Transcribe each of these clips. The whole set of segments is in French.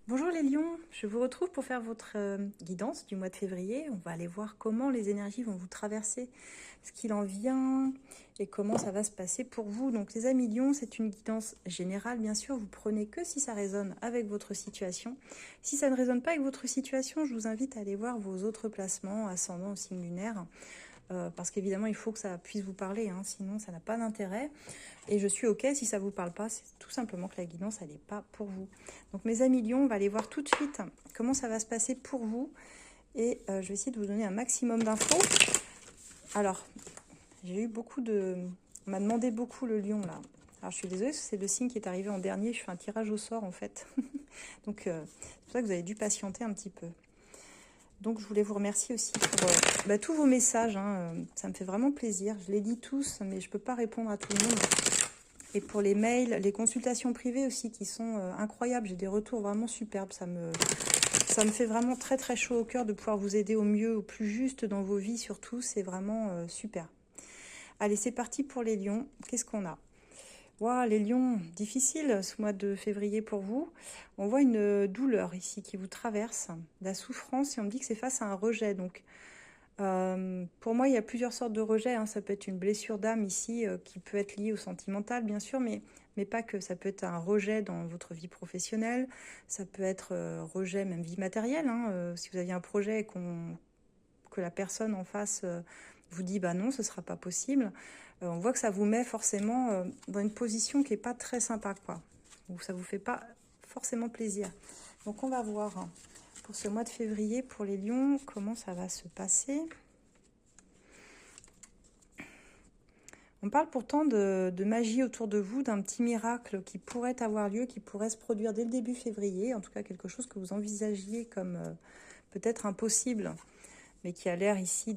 Bonjour les lions, je vous retrouve pour faire votre guidance du mois de février. On va aller voir comment les énergies vont vous traverser, ce qu'il en vient et comment ça va se passer pour vous. Donc les amis lions, c'est une guidance générale bien sûr, vous prenez que si ça résonne avec votre situation. Si ça ne résonne pas avec votre situation, je vous invite à aller voir vos autres placements, ascendant au signe lunaire. Parce qu'évidemment il faut que ça puisse vous parler, hein, sinon ça n'a pas d'intérêt. Et je suis ok si ça ne vous parle pas, c'est tout simplement que la guidance elle n'est pas pour vous. Donc mes amis lions, on va aller voir tout de suite comment ça va se passer pour vous. Et je vais essayer de vous donner un maximum d'infos. Alors, j'ai eu beaucoup de... On m'a demandé beaucoup le lion là. Alors je suis désolée, c'est le signe qui est arrivé en dernier, je fais un tirage au sort en fait. Donc c'est pour ça que vous avez dû patienter un petit peu. Donc je voulais vous remercier aussi pour tous vos messages, hein. Ça me fait vraiment plaisir. Je les lis tous, mais je ne peux pas répondre à tout le monde. Et pour les mails, les consultations privées aussi qui sont incroyables. J'ai des retours vraiment superbes. Ça me fait vraiment très très chaud au cœur de pouvoir vous aider au mieux, au plus juste dans vos vies surtout. C'est vraiment super. Allez, c'est parti pour les lions. Qu'est-ce qu'on a? Waouh, les lions, difficile ce mois de février pour vous. On voit une douleur ici qui vous traverse, la souffrance, et on me dit que c'est face à un rejet. Donc, pour moi, il y a plusieurs sortes de rejets, hein. Ça peut être une blessure d'âme ici, qui peut être liée au sentimental, bien sûr, mais pas que. Ça peut être un rejet dans votre vie professionnelle, ça peut être rejet même vie matérielle, hein. Si vous aviez un projet et que la personne en face vous dit bah non, ce ne sera pas possible, on voit que ça vous met forcément dans une position qui n'est pas très sympa, quoi. Ou ça ne vous fait pas forcément plaisir. Donc on va voir, hein, pour ce mois de février, pour les lions, comment ça va se passer. On parle pourtant de magie autour de vous, d'un petit miracle qui pourrait avoir lieu, qui pourrait se produire dès le début février, en tout cas quelque chose que vous envisagiez comme peut-être impossible, mais qui a l'air ici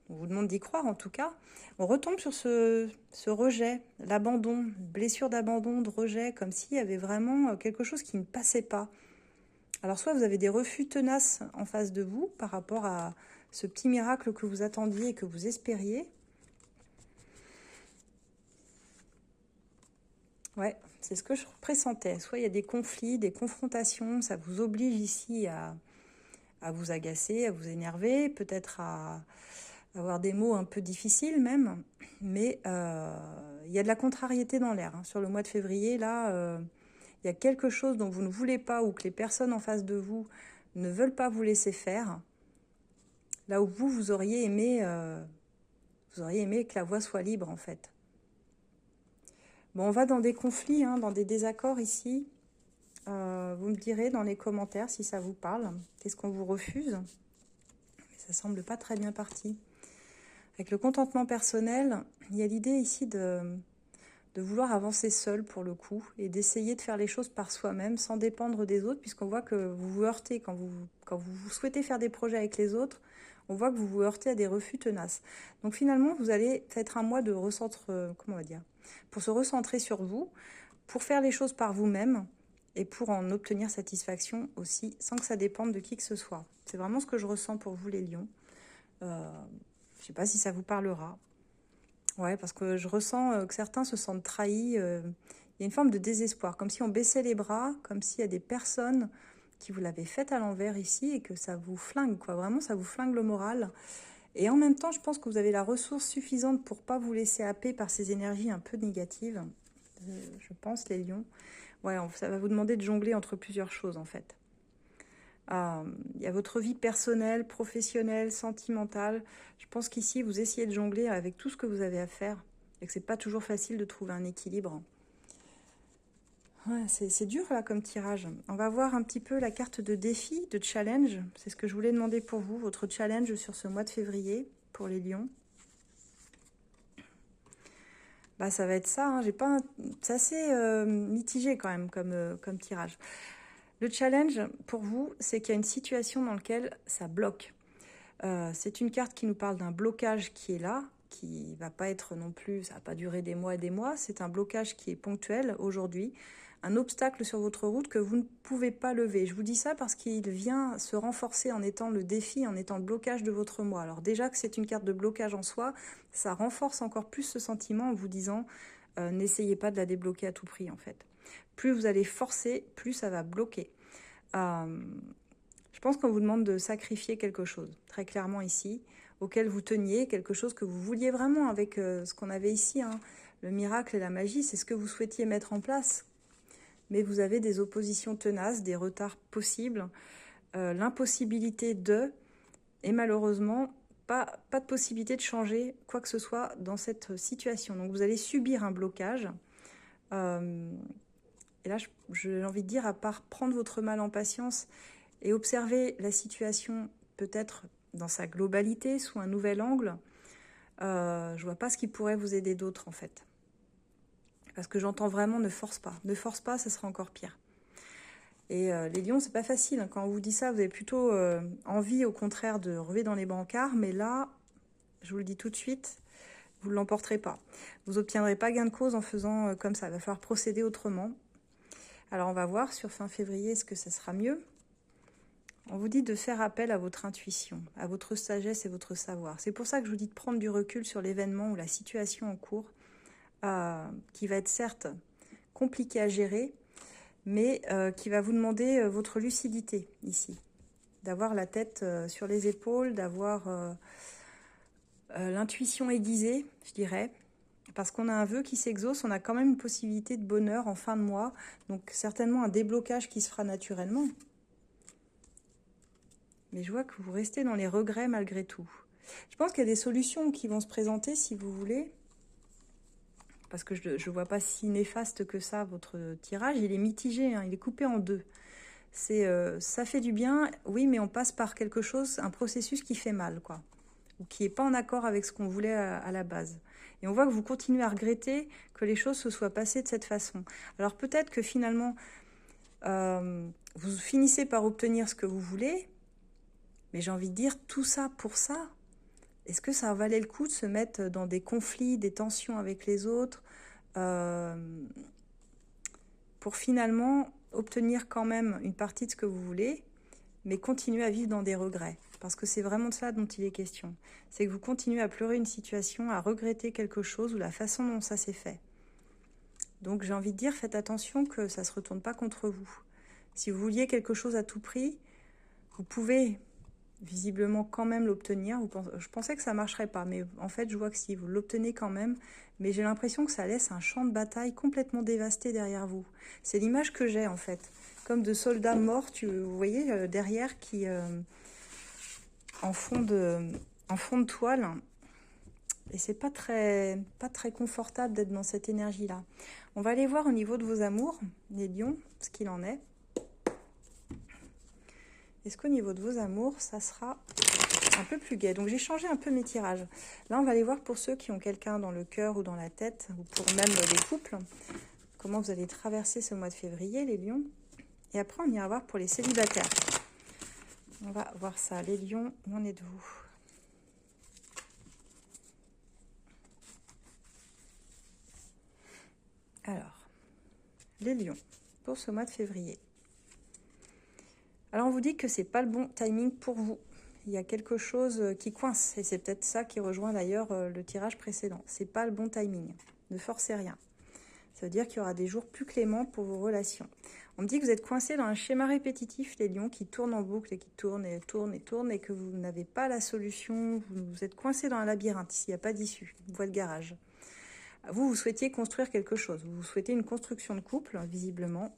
on vous demande d'y croire en tout cas. On retombe sur ce rejet, l'abandon, blessure d'abandon, de rejet, comme s'il y avait vraiment quelque chose qui ne passait pas. Alors soit vous avez des refus tenaces en face de vous par rapport à ce petit miracle que vous attendiez et que vous espériez. Ouais, c'est ce que je pressentais. Soit il y a des conflits, des confrontations, ça vous oblige ici à vous agacer, à vous énerver, peut-être à avoir des mots un peu difficiles même, mais il y a de la contrariété dans l'air, hein. Sur le mois de février, là, il y a quelque chose dont vous ne voulez pas ou que les personnes en face de vous ne veulent pas vous laisser faire, là où vous auriez aimé que la voie soit libre en fait. Bon, on va dans des conflits, hein, dans des désaccords ici. Vous me direz dans les commentaires si ça vous parle, qu'est-ce qu'on vous refuse. Mais ça semble pas très bien parti. Avec le contentement personnel, il y a l'idée ici de vouloir avancer seul pour le coup et d'essayer de faire les choses par soi-même sans dépendre des autres, puisqu'on voit que vous vous heurtez quand vous souhaitez faire des projets avec les autres, on voit que vous vous heurtez à des refus tenaces. Donc finalement, vous allez être un mois de recentre, comment on va dire, pour se recentrer sur vous, pour faire les choses par vous-même et pour en obtenir satisfaction aussi, sans que ça dépende de qui que ce soit. C'est vraiment ce que je ressens pour vous les lions. Je ne sais pas si ça vous parlera. Ouais, parce que je ressens que certains se sentent trahis. Il y a une forme de désespoir, comme si on baissait les bras, comme s'il y a des personnes qui vous l'avaient fait à l'envers ici et que ça vous flingue, quoi. Vraiment, ça vous flingue le moral. Et en même temps, je pense que vous avez la ressource suffisante pour pas vous laisser happer par ces énergies un peu négatives. Je pense, les lions. Ouais, ça va vous demander de jongler entre plusieurs choses, en fait. Il y a votre vie personnelle, professionnelle, sentimentale. Je pense qu'ici, vous essayez de jongler avec tout ce que vous avez à faire et que c'est pas toujours facile de trouver un équilibre. Ouais, c'est dur là comme tirage. On va voir un petit peu la carte de défi, de challenge. C'est ce que je voulais demander pour vous, votre challenge sur ce mois de février pour les lions. Bah, ça va être ça, hein. C'est assez mitigé quand même comme tirage. Le challenge pour vous, c'est qu'il y a une situation dans laquelle ça bloque. C'est une carte qui nous parle d'un blocage qui est là, qui va pas être non plus, ça va pas durer des mois et des mois. C'est un blocage qui est ponctuel aujourd'hui, un obstacle sur votre route que vous ne pouvez pas lever. Je vous dis ça parce qu'il vient se renforcer en étant le défi, en étant le blocage de votre moi. Alors déjà que c'est une carte de blocage en soi, ça renforce encore plus ce sentiment en vous disant n'essayez pas de la débloquer à tout prix en fait. Plus vous allez forcer, plus ça va bloquer. Je pense qu'on vous demande de sacrifier quelque chose, très clairement ici, auquel vous teniez, quelque chose que vous vouliez vraiment avec ce qu'on avait ici, hein. Le miracle et la magie, c'est ce que vous souhaitiez mettre en place. Mais vous avez des oppositions tenaces, des retards possibles, l'impossibilité et malheureusement, pas de possibilité de changer quoi que ce soit dans cette situation. Donc vous allez subir un blocage. Et là, j'ai envie de dire, à part prendre votre mal en patience et observer la situation peut-être dans sa globalité, sous un nouvel angle, je vois pas ce qui pourrait vous aider d'autre en fait. Parce que j'entends vraiment ne force pas. Ne force pas, ça sera encore pire. Et les lions, c'est pas facile, hein. Quand on vous dit ça, vous avez plutôt envie au contraire de relever dans les brancards, mais là, je vous le dis tout de suite, vous ne l'emporterez pas. Vous n'obtiendrez pas gain de cause en faisant comme ça. Il va falloir procéder autrement. Alors on va voir sur fin février, est-ce que ça sera mieux? On vous dit de faire appel à votre intuition, à votre sagesse et votre savoir. C'est pour ça que je vous dis de prendre du recul sur l'événement ou la situation en cours, qui va être certes compliqué à gérer, mais qui va vous demander votre lucidité ici. D'avoir la tête sur les épaules, d'avoir l'intuition aiguisée, je dirais. Parce qu'on a un vœu qui s'exauce, on a quand même une possibilité de bonheur en fin de mois. Donc certainement un déblocage qui se fera naturellement. Mais je vois que vous restez dans les regrets malgré tout. Je pense qu'il y a des solutions qui vont se présenter si vous voulez. Parce que je ne vois pas si néfaste que ça, votre tirage. Il est mitigé, hein, il est coupé en deux. Ça fait du bien, oui, mais on passe par quelque chose, un processus qui fait mal, quoi. Ou qui n'est pas en accord avec ce qu'on voulait à la base. Et on voit que vous continuez à regretter que les choses se soient passées de cette façon. Alors peut-être que finalement, vous finissez par obtenir ce que vous voulez, mais j'ai envie de dire, tout ça pour ça, est-ce que ça valait le coup de se mettre dans des conflits, des tensions avec les autres, pour finalement obtenir quand même une partie de ce que vous voulez, mais continuer à vivre dans des regrets? Parce que c'est vraiment de ça dont il est question. C'est que vous continuez à pleurer une situation, à regretter quelque chose ou la façon dont ça s'est fait. Donc j'ai envie de dire, faites attention que ça ne se retourne pas contre vous. Si vous vouliez quelque chose à tout prix, vous pouvez visiblement quand même l'obtenir. Je pensais que ça ne marcherait pas, mais en fait je vois que si vous l'obtenez quand même, mais j'ai l'impression que ça laisse un champ de bataille complètement dévasté derrière vous. C'est l'image que j'ai en fait, comme de soldats morts, vous voyez, derrière, qui en fond de toile. Et c'est pas très confortable d'être dans cette énergie-là. On va aller voir au niveau de vos amours, les lions, ce qu'il en est. Est-ce qu'au niveau de vos amours, ça sera un peu plus gai? Donc j'ai changé un peu mes tirages. Là, on va aller voir pour ceux qui ont quelqu'un dans le cœur ou dans la tête, ou pour même les couples, comment vous allez traverser ce mois de février, les lions. Et après, on ira voir pour les célibataires. On va voir ça. Les lions, où en êtes-vous? Alors, les lions, pour ce mois de février. Alors, on vous dit que c'est pas le bon timing pour vous. Il y a quelque chose qui coince. Et c'est peut-être ça qui rejoint d'ailleurs le tirage précédent. C'est pas le bon timing. Ne forcez rien. Ça veut dire qu'il y aura des jours plus cléments pour vos relations. On me dit que vous êtes coincé dans un schéma répétitif, les lions, qui tournent en boucle et qui tournent et tournent et tournent, et que vous n'avez pas la solution. Vous êtes coincé dans un labyrinthe. Ici, il n'y a pas d'issue. Voie de garage. Vous souhaitiez construire quelque chose. Vous souhaitez une construction de couple, visiblement.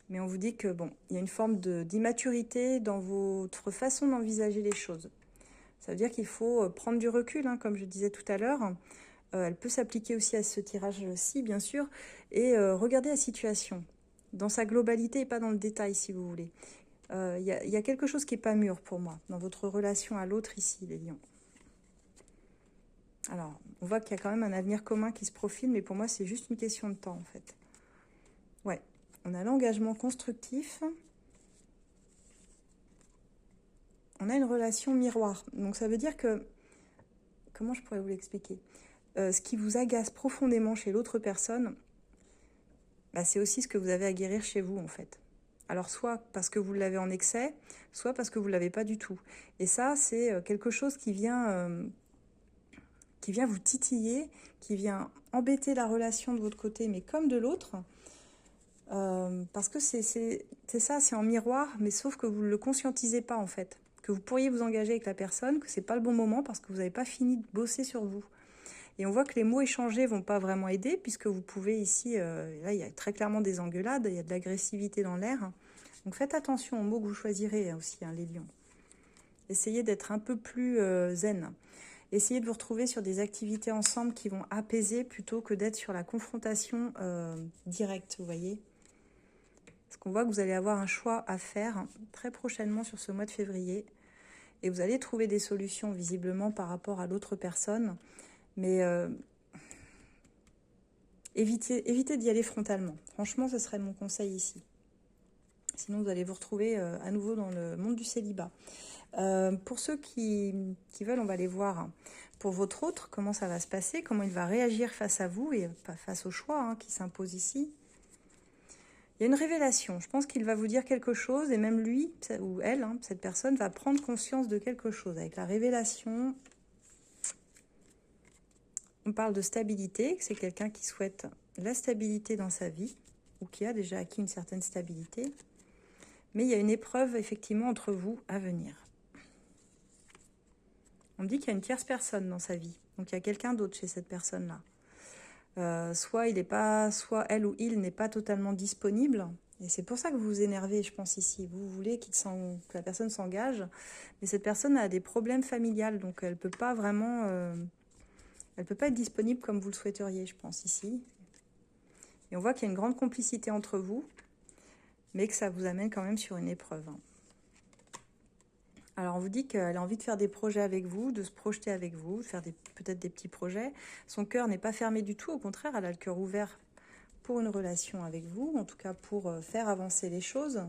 Mais on vous dit que, bon, il y a une forme d'immaturité dans votre façon d'envisager les choses. Ça veut dire qu'il faut prendre du recul, hein, comme je disais tout à l'heure. Elle peut s'appliquer aussi à ce tirage-ci, bien sûr. Et regarder la situation dans sa globalité et pas dans le détail, si vous voulez. Il y a quelque chose qui n'est pas mûr pour moi, dans votre relation à l'autre ici, les lions. Alors, on voit qu'il y a quand même un avenir commun qui se profile, mais pour moi, c'est juste une question de temps, en fait. Ouais, on a l'engagement constructif. On a une relation miroir. Donc, ça veut dire que... Comment je pourrais vous l'expliquer? Ce qui vous agace profondément chez l'autre personne, bah, c'est aussi ce que vous avez à guérir chez vous, en fait. Alors, soit parce que vous l'avez en excès, soit parce que vous ne l'avez pas du tout. Et ça, c'est quelque chose qui vient vous titiller, qui vient embêter la relation de votre côté, mais comme de l'autre. Parce que c'est ça, c'est en miroir, mais sauf que vous ne le conscientisez pas en fait. Que vous pourriez vous engager avec la personne, que c'est pas le bon moment parce que vous n'avez pas fini de bosser sur vous. Et on voit que les mots échangés vont pas vraiment aider, puisque vous pouvez ici, là il y a très clairement des engueulades, il y a de l'agressivité dans l'air. Donc faites attention aux mots que vous choisirez aussi, hein, les lions. Essayez d'être un peu plus zen. Essayez de vous retrouver sur des activités ensemble qui vont apaiser plutôt que d'être sur la confrontation directe, vous voyez. Parce qu'on voit que vous allez avoir un choix à faire très prochainement sur ce mois de février. Et vous allez trouver des solutions visiblement par rapport à l'autre personne. Mais évitez d'y aller frontalement. Franchement, ce serait mon conseil ici. Sinon, vous allez vous retrouver à nouveau dans le monde du célibat. Pour ceux qui veulent, on va aller voir pour votre autre, comment ça va se passer, comment il va réagir face à vous et face au choix hein, qui s'impose ici. Il y a une révélation. Je pense qu'il va vous dire quelque chose et même lui ou elle, hein, cette personne, va prendre conscience de quelque chose. Avec la révélation, on parle de stabilité. C'est quelqu'un qui souhaite la stabilité dans sa vie ou qui a déjà acquis une certaine stabilité. Mais il y a une épreuve effectivement entre vous à venir. On me dit qu'il y a une tierce personne dans sa vie. Donc il y a quelqu'un d'autre chez cette personne-là. Soit elle ou il n'est pas totalement disponible. Et c'est pour ça que vous vous énervez, je pense, ici. Vous voulez que la personne s'engage. Mais cette personne a des problèmes familiales. Donc elle ne peut pas vraiment... elle ne peut pas être disponible comme vous le souhaiteriez, je pense, ici. Et on voit qu'il y a une grande complicité entre vous. Mais que ça vous amène quand même sur une épreuve. Alors, on vous dit qu'elle a envie de faire des projets avec vous, de se projeter avec vous, de faire peut-être des petits projets. Son cœur n'est pas fermé du tout, au contraire, elle a le cœur ouvert pour une relation avec vous, en tout cas pour faire avancer les choses.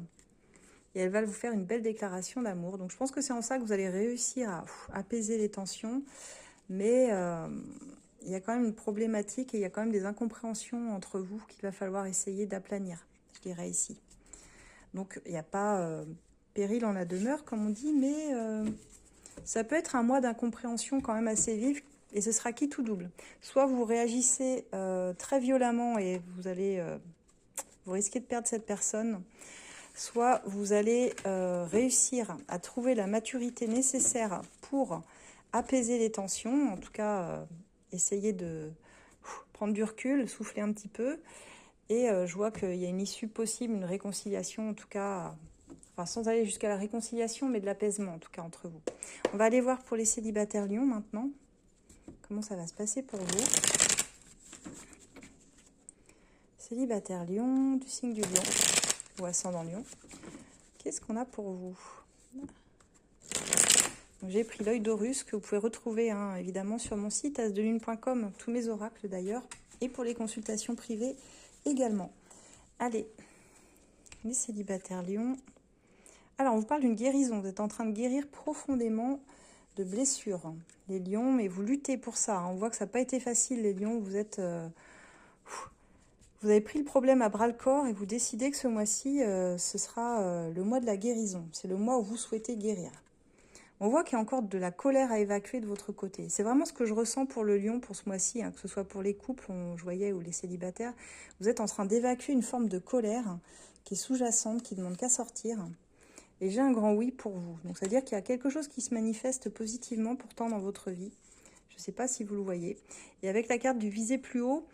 Et elle va vous faire une belle déclaration d'amour. Donc, je pense que c'est en ça que vous allez réussir à apaiser les tensions. Mais il y a quand même une problématique et il y a quand même des incompréhensions entre vous qu'il va falloir essayer d'aplanir, je dirais ici. Donc, il n'y a pas... péril en la demeure, comme on dit, mais ça peut être un mois d'incompréhension quand même assez vive, et ce sera qui tout double. Soit vous réagissez très violemment et vous risquez de perdre cette personne, soit vous allez réussir à trouver la maturité nécessaire pour apaiser les tensions, en tout cas essayer de prendre du recul, souffler un petit peu, et je vois qu'il y a une issue possible, une réconciliation, en tout cas... Enfin, sans aller jusqu'à la réconciliation, mais de l'apaisement, en tout cas, entre vous. On va aller voir pour les célibataires lions, maintenant. Comment ça va se passer pour vous? Célibataire lion, du signe du lion, ou ascendant lion. Qu'est-ce qu'on a pour vous? J'ai pris l'œil d'Horus, que vous pouvez retrouver, hein, évidemment, sur mon site, asdelune.com, tous mes oracles, d'ailleurs, et pour les consultations privées également. Allez, les célibataires lions... Alors, on vous parle d'une guérison. Vous êtes en train de guérir profondément de blessures. Les lions, mais vous luttez pour ça. On voit que ça n'a pas été facile, les lions. Vous avez pris le problème à bras-le-corps et vous décidez que ce mois-ci, ce sera le mois de la guérison. C'est le mois où vous souhaitez guérir. On voit qu'il y a encore de la colère à évacuer de votre côté. C'est vraiment ce que je ressens pour le lion pour ce mois-ci, hein, que ce soit pour les couples, je voyais, ou les célibataires. Vous êtes en train d'évacuer une forme de colère qui est sous-jacente, qui ne demande qu'à sortir. Et j'ai un grand oui pour vous. Donc, c'est-à-dire qu'il y a quelque chose qui se manifeste positivement pourtant dans votre vie. Je ne sais pas si vous le voyez. Et avec la carte du viser plus haut,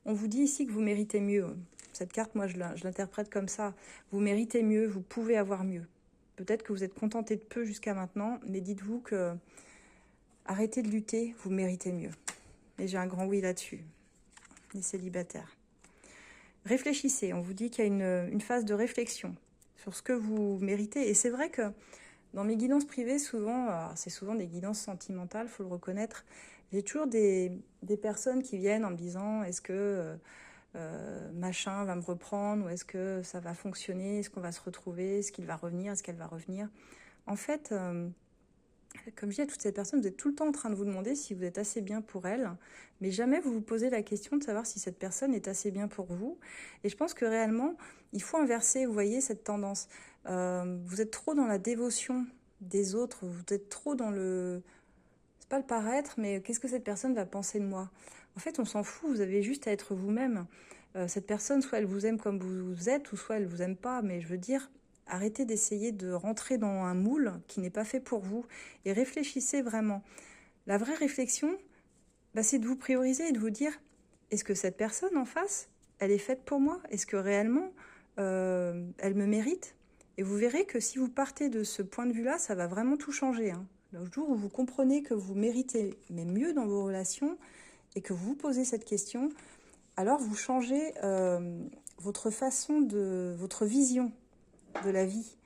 on vous dit ici que vous méritez mieux. Cette carte, moi, je l'interprète comme ça. Vous méritez mieux, vous pouvez avoir mieux. Peut-être que vous êtes contenté de peu jusqu'à maintenant, mais dites-vous que arrêtez de lutter, vous méritez mieux. Et j'ai un grand oui là-dessus. Les célibataires. Réfléchissez. On vous dit qu'il y a une phase de réflexion sur ce que vous méritez. Et c'est vrai que dans mes guidances privées, souvent, c'est souvent des guidances sentimentales, il faut le reconnaître, j'ai toujours des personnes qui viennent en me disant « Est-ce que machin va me reprendre ? Ou est-ce que ça va fonctionner ? Est-ce qu'on va se retrouver ? Est-ce qu'il va revenir ? Est-ce qu'elle va revenir ?» En fait, comme je dis à toutes ces personnes, vous êtes tout le temps en train de vous demander si vous êtes assez bien pour elle, mais jamais vous vous posez la question de savoir si cette personne est assez bien pour vous. Et je pense que réellement, il faut inverser, vous voyez, cette tendance. Vous êtes trop dans la dévotion des autres, vous êtes trop dans le... C'est pas le paraître, mais qu'est-ce que cette personne va penser de moi? En fait, on s'en fout, vous avez juste à être vous-même. Cette personne, soit elle vous aime comme vous êtes, ou soit elle vous aime pas. Mais je veux dire, arrêtez d'essayer de rentrer dans un moule qui n'est pas fait pour vous. Et réfléchissez vraiment. La vraie réflexion, c'est de vous prioriser et de vous dire, est-ce que cette personne en face, elle est faite pour moi? Est-ce que réellement, elle me mérite? Et vous verrez que si vous partez de ce point de vue-là, ça va vraiment tout changer. Le jour où vous comprenez que vous méritez, mais mieux dans vos relations, et que vous vous posez cette question, alors vous changez votre façon votre vision de la vie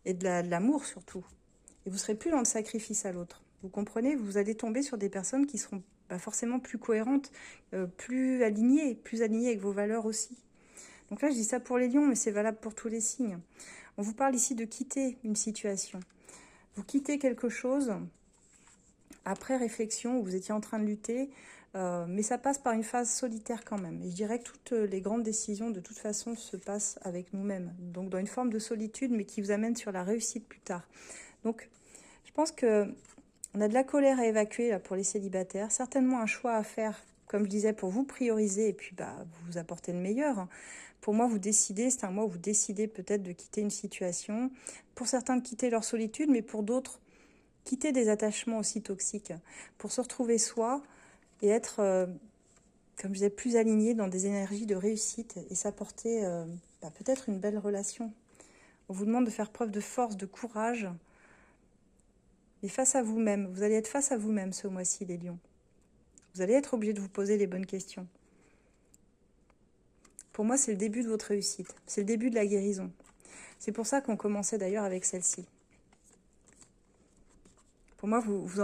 et de l'amour surtout. Et vous serez plus dans le sacrifice à l'autre. Vous comprenez? Vous allez tomber sur des personnes qui seront pas forcément plus cohérentes, plus alignées avec vos valeurs aussi. Donc là, je dis ça pour les lions, mais c'est valable pour tous les signes. On vous parle ici de quitter une situation. Vous quittez quelque chose après réflexion où vous étiez en train de lutter, mais ça passe par une phase solitaire quand même. Et je dirais que toutes les grandes décisions, de toute façon, se passent avec nous-mêmes. Donc dans une forme de solitude, mais qui vous amène sur la réussite plus tard. Donc je pense qu'on a de la colère à évacuer là, pour les célibataires. Certainement un choix à faire, comme je disais, pour vous prioriser et puis vous apporter le meilleur. Pour moi, vous décidez, c'est un mois où vous décidez peut-être de quitter une situation. Pour certains, de quitter leur solitude, mais pour d'autres, quitter des attachements aussi toxiques. Pour se retrouver soi et être, comme je disais, plus aligné dans des énergies de réussite et s'apporter peut-être une belle relation. On vous demande de faire preuve de force, de courage, mais face à vous-même. Vous allez être face à vous-même ce mois-ci, les lions. Vous allez être obligé de vous poser les bonnes questions. Pour moi, c'est le début de votre réussite. C'est le début de la guérison. C'est pour ça qu'on commençait d'ailleurs avec celle-ci. Pour moi, vous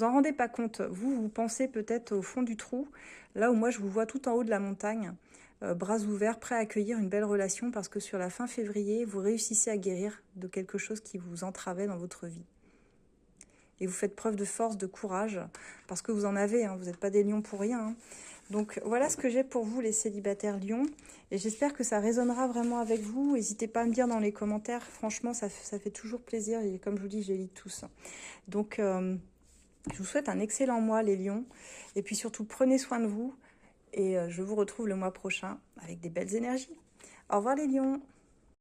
en rendez pas compte. Vous pensez peut-être au fond du trou, là où moi, je vous vois tout en haut de la montagne, bras ouverts, prêts à accueillir une belle relation, parce que sur la fin février, vous réussissez à guérir de quelque chose qui vous entravait dans votre vie. Et vous faites preuve de force, de courage, parce que vous en avez, vous n'êtes pas des lions pour rien. Donc voilà ce que j'ai pour vous, les célibataires lions, et j'espère que ça résonnera vraiment avec vous. N'hésitez pas à me dire dans les commentaires, franchement ça fait toujours plaisir, et comme je vous dis, je les lis tous. Donc je vous souhaite un excellent mois, les lions, et puis surtout prenez soin de vous, et je vous retrouve le mois prochain avec des belles énergies. Au revoir les lions.